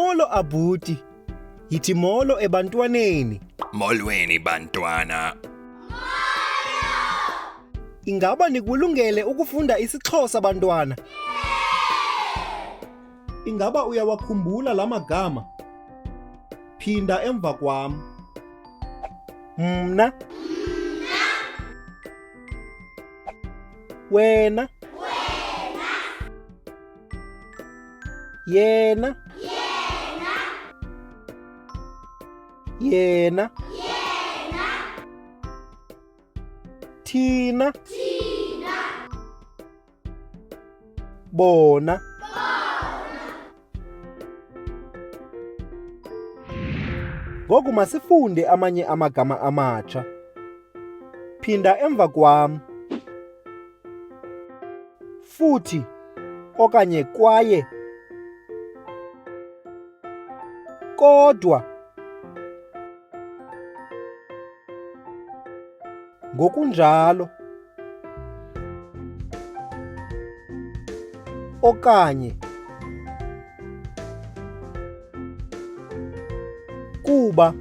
Molo Abuti. Yithi molo ebantwaneni. Molweni bantwana. Ingaba nikulungele ukufunda isiXhosa bantwana? Ingaba uyawakhumbula la magama? Phinda emva kwam. Mna. Wena. Yena. Yena. Thina. Bona. Ngoku masifunde amanye amagama amatsha. Phinda emva kwam. Futhi okanye kwaye. Kodwa. Ngokunjalo. Okanye. Kuba.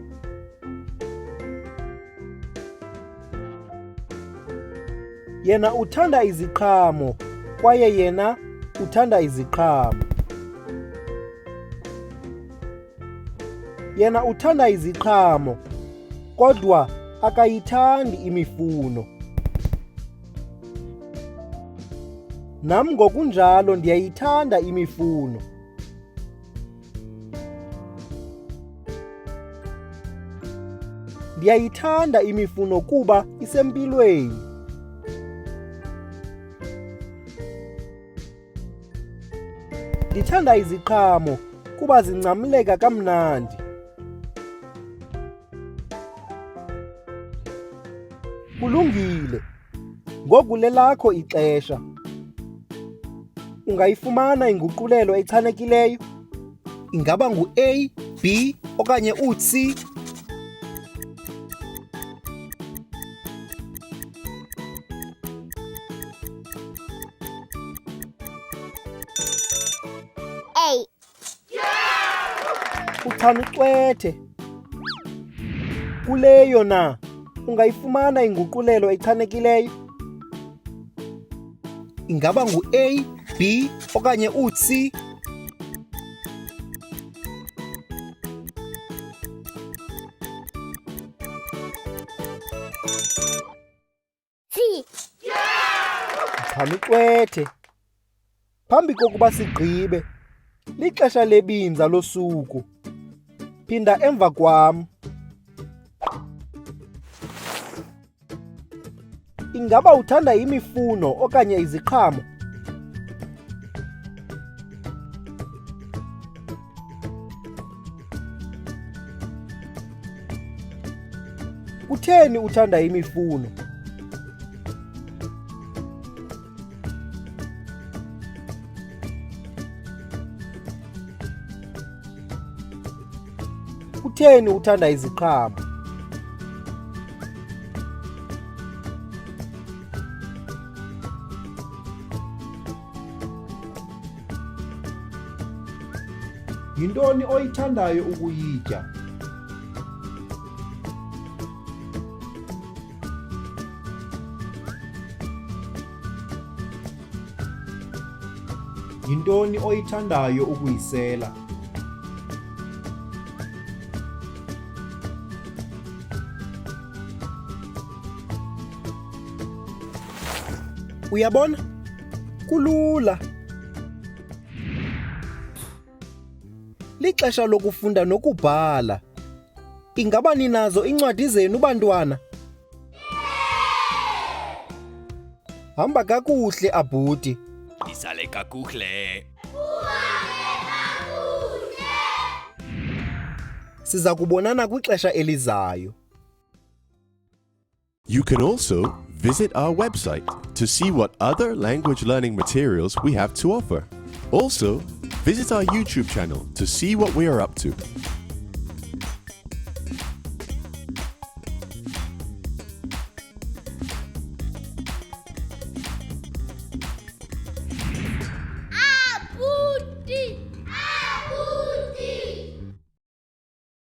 Yena uthanda iziqhamo kwaye yena uthanda iziqhamo. Yena uthanda iziqhamo kodwa akayithandi imifuno. Nam ngokunjalo ndiyayithanda imifuno. Ndiyayithanda imifuno kuba isempilweni. Ndithanda iziqhamo kuba zincamleka kamnandi. Kulungile. Ngoku lelakho ixesha. Ungayifumana inguqulelo echanekileyo? Ingaba ngu-A, B okanye u-C? A. Uchanucwethe. Kuleyo na, ungayifumana inguqulelo echanekileyo? Ingaba ngu-A, B okanye u-C? C. Uchanucwethe. Phambi kokuba sigqibe, lixesha lebinza losuku. Phinda emva kwam. Ingaba uthanda imifuno okanye iziqhamo? Kutheni uthanda imifuno? Kutheni uthanda iziqhamo? Yintoni oyithandayo ukuyitya? Yintoni oyithandayo ukuyisela? Uyabona? Kulula. Lixesha lokufunda nokubhala. Ingaba ninazo incwadi zenu bantwana? Hamba kakuhle Abuti. Isale kakuhle. Siza kubonana kwixesha elizayo. You can also visit our website to see what other language learning materials we have to offer. Also, visit our YouTube channel to see what we are up to.